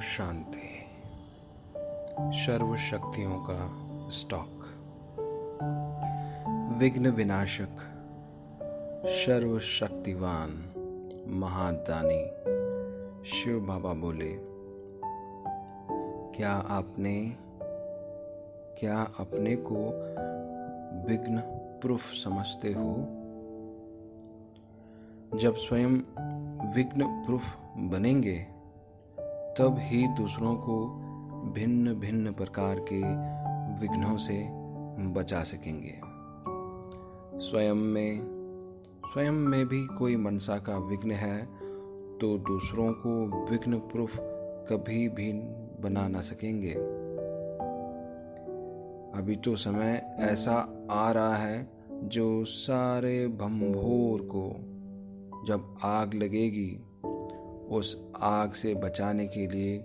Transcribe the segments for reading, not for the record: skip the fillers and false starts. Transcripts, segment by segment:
शांति। सर्व शक्तियों का स्टॉक। विघ्न विनाशक, सर्वशक्तिवान महादानी शिव बाबा बोले, क्या अपने को विघ्न प्रूफ समझते हो? जब स्वयं विघ्न प्रूफ बनेंगे तब ही दूसरों को भिन्न भिन्न प्रकार के विघ्नों से बचा सकेंगे। स्वयं में भी कोई मनसा का विघ्न है तो दूसरों को विघ्न प्रूफ कभी भी बना न सकेंगे। अभी तो समय ऐसा आ रहा है जो सारे भंभोर को जब आग लगेगी, उस आग से बचाने के लिए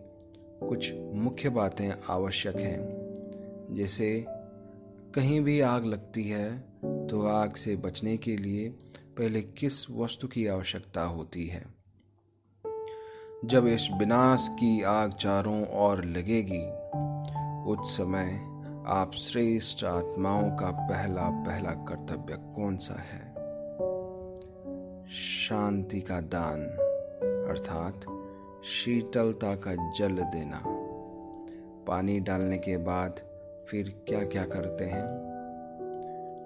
कुछ मुख्य बातें आवश्यक हैं। जैसे कहीं भी आग लगती है तो आग से बचने के लिए पहले किस वस्तु की आवश्यकता होती है। जब इस विनाश की आग चारों ओर लगेगी, उस समय आप श्रेष्ठ आत्माओं का पहला कर्तव्य कौन सा है? शांति का दान अर्थात शीतलता का जल देना। पानी डालने के बाद फिर क्या क्या करते हैं?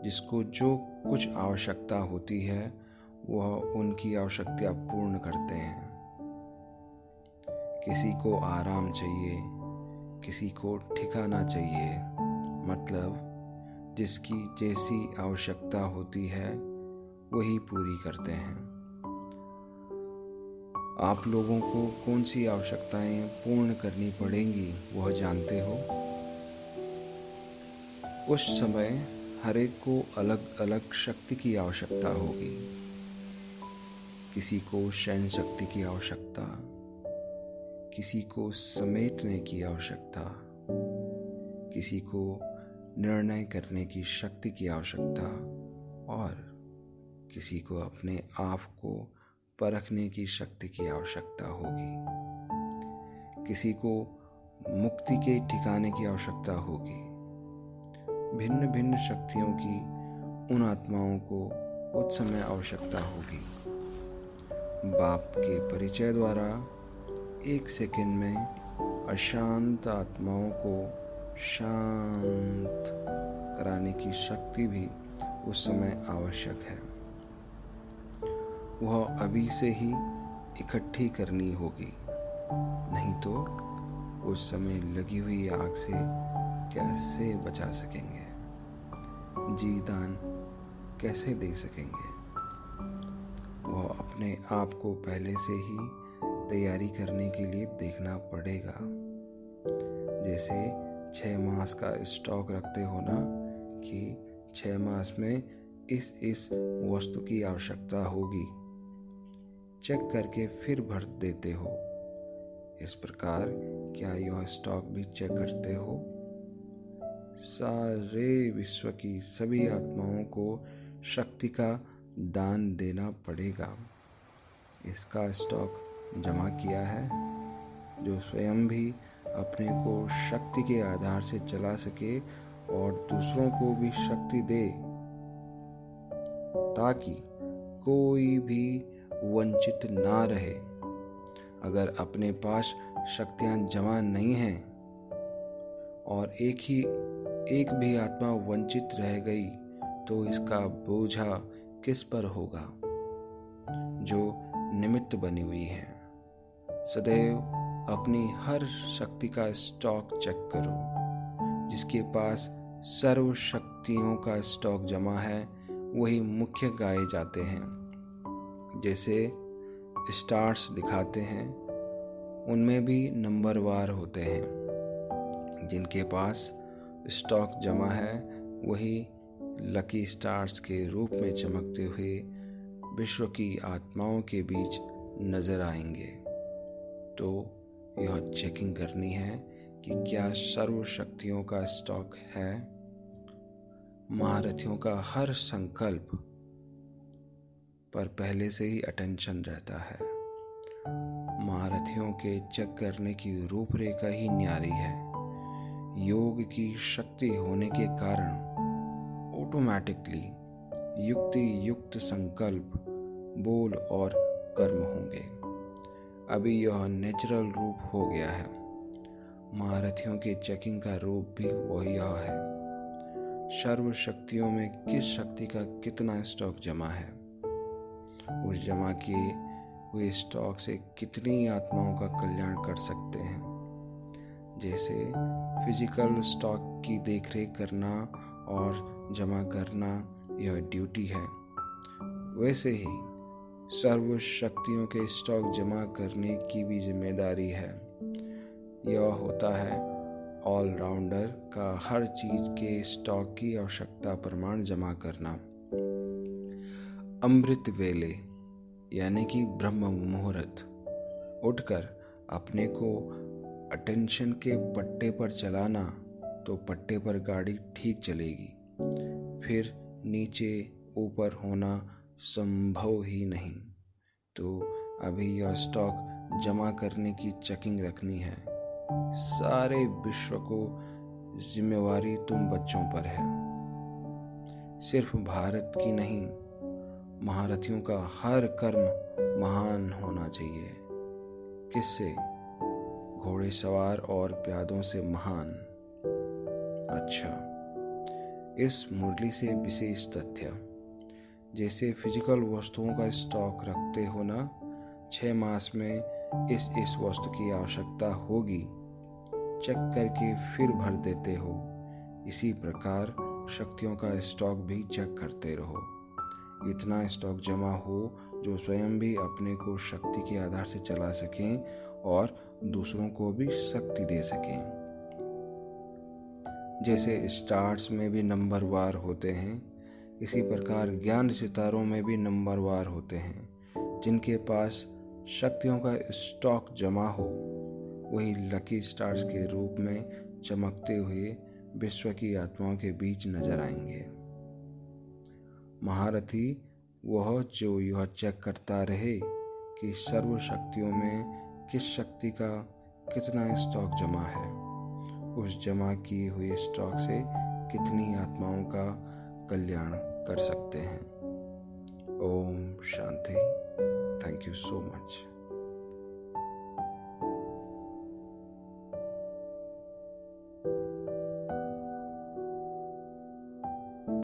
जिसको जो कुछ आवश्यकता होती है वह उनकी आवश्यकता पूर्ण करते हैं। किसी को आराम चाहिए, किसी को ठिकाना चाहिए, मतलब जिसकी जैसी आवश्यकता होती है वही पूरी करते हैं। आप लोगों को कौन सी आवश्यकताएं पूर्ण करनी पड़ेंगी वह जानते हो। उस समय हर एक को अलग अलग शक्ति की आवश्यकता होगी। किसी को सहन शक्ति की आवश्यकता, किसी को समेटने की आवश्यकता, किसी को निर्णय करने की शक्ति की आवश्यकता और किसी को अपने आप को परखने की शक्ति की आवश्यकता होगी। किसी को मुक्ति के ठिकाने की आवश्यकता होगी। भिन्न भिन्न शक्तियों की उन आत्माओं को उस समय आवश्यकता होगी। बाप के परिचय द्वारा 1 सेकंड में अशांत आत्माओं को शांत कराने की शक्ति भी उस समय आवश्यक है। वह अभी से ही इकट्ठी करनी होगी, नहीं तो उस समय लगी हुई आग से कैसे बचा सकेंगे? जी दान कैसे दे सकेंगे? वह अपने आप को पहले से ही तैयारी करने के लिए देखना पड़ेगा। जैसे 6 मास का स्टॉक रखते हो ना, कि 6 मास में इस वस्तु की आवश्यकता होगी, चेक करके फिर भर देते हो। इस प्रकार क्या यह स्टॉक भी चेक करते हो? सारे विश्व की सभी आत्माओं को शक्ति का दान देना पड़ेगा। इसका स्टॉक जमा किया है, जो स्वयं भी अपने को शक्ति के आधार से चला सके और दूसरों को भी शक्ति दे, ताकि कोई भी वंचित ना रहे। अगर अपने पास शक्तियां जमा नहीं हैं और एक भी आत्मा वंचित रह गई तो इसका बोझा किस पर होगा, जो निमित्त बनी हुई है। सदैव अपनी हर शक्ति का स्टॉक चेक करो। जिसके पास सर्व शक्तियों का स्टॉक जमा है वही मुख्य गाए जाते हैं। जैसे स्टार्स दिखाते हैं, उनमें भी नंबरवार होते हैं। जिनके पास स्टॉक जमा है वही लकी स्टार्स के रूप में चमकते हुए विश्व की आत्माओं के बीच नजर आएंगे। तो यह चेकिंग करनी है कि क्या सर्व शक्तियों का स्टॉक है। महारथियों का हर संकल्प पर पहले से ही अटेंशन रहता है। महारथियों के चेक करने की रूपरेखा ही न्यारी है। योग की शक्ति होने के कारण ऑटोमेटिकली युक्ति युक्त संकल्प, बोल और कर्म होंगे। अभी यह नेचुरल रूप हो गया है। महारथियों के चेकिंग का रूप भी वही यह है। सर्व शक्तियों में किस शक्ति का कितना स्टॉक जमा है, उस जमा किए हुए स्टॉक से कितनी आत्माओं का कल्याण कर सकते हैं। जैसे फिजिकल स्टॉक की देखरेख करना और जमा करना यह ड्यूटी है, वैसे ही सर्व शक्तियों के स्टॉक जमा करने की भी जिम्मेदारी है। यह होता है ऑलराउंडर का हर चीज के स्टॉक की आवश्यकता प्रमाण जमा करना। अमृत वेले यानी कि ब्रह्म मुहूर्त उठकर अपने को अटेंशन के पट्टे पर चलाना तो पट्टे पर गाड़ी ठीक चलेगी, फिर नीचे ऊपर होना संभव ही नहीं। तो अभी यह स्टॉक जमा करने की चेकिंग रखनी है। सारे विश्व को जिम्मेवारी तुम बच्चों पर है। सिर्फ भारत की नहीं, महारथियों का हर कर्म महान होना चाहिए। किससे? घोड़ेसवार और प्यादों से महान। अच्छा, इस मुरली से विशेष तथ्य, जैसे फिजिकल वस्तुओं का स्टॉक रखते हो ना, 6 मास में इस वस्तु की आवश्यकता होगी, चेक करके फिर भर देते हो। इसी प्रकार शक्तियों का स्टॉक भी चेक करते रहो। इतना स्टॉक जमा हो जो स्वयं भी अपने को शक्ति के आधार से चला सकें और दूसरों को भी शक्ति दे सकें। जैसे स्टार्स में भी नंबरवार होते हैं, इसी प्रकार ज्ञान सितारों में भी नंबरवार होते हैं। जिनके पास शक्तियों का स्टॉक जमा हो वही लकी स्टार्स के रूप में चमकते हुए विश्व की आत्माओं के बीच नजर आएंगे। महारथी वह जो यह चेक करता रहे कि सर्व शक्तियों में किस शक्ति का कितना स्टॉक जमा है, उस जमा किए हुए स्टॉक से कितनी आत्माओं का कल्याण कर सकते हैं। ओम शांति। Thank you so much.